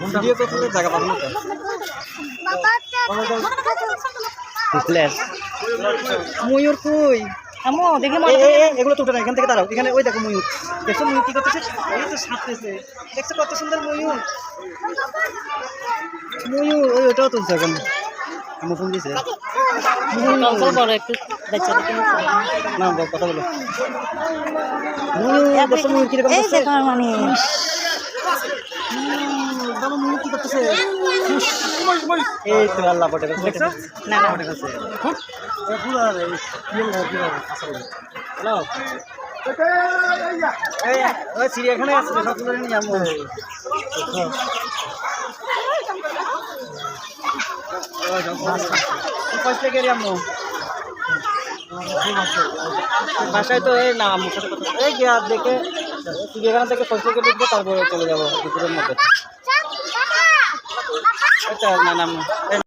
video তো তুলে জায়গা পাবো না ময়ূর কই আমো দেখে এগুলো তো উঠে না এখান থেকে দাঁড়াও এখানে ওই দেখো ময়ূর দেখছো ময়ূর কি করতেছে এই তো সাঁততেছে দেখছো কত সুন্দর ময়ূর ময়ূর ওই ওটাও তুলছে এখন আমার ফোন দিয়েছে বড় একটু বাচ্চাদেরকে না কথা বলো ময়ূর দেখছো ময়ূর কিরকম এই দেখো মানে বাবা ময়ূর কি করতেছে এই তো আল্লাহ বটে দেখছো না না বটে কাছে পুরো হ্যালো ওই চিড়িয়াখানায় আছে সবগুলো নিয়ে যাবো ফার্স্ট থেকে যাবো বাসায় তো এই না আমার সাথে কথা এই গিয়ে আর দেখে চিড়িয়াখানা থেকে ফার্স্ট থেকে ঢুকবো তারপরে চলে যাবো দুপুরের মধ্যে এটা না না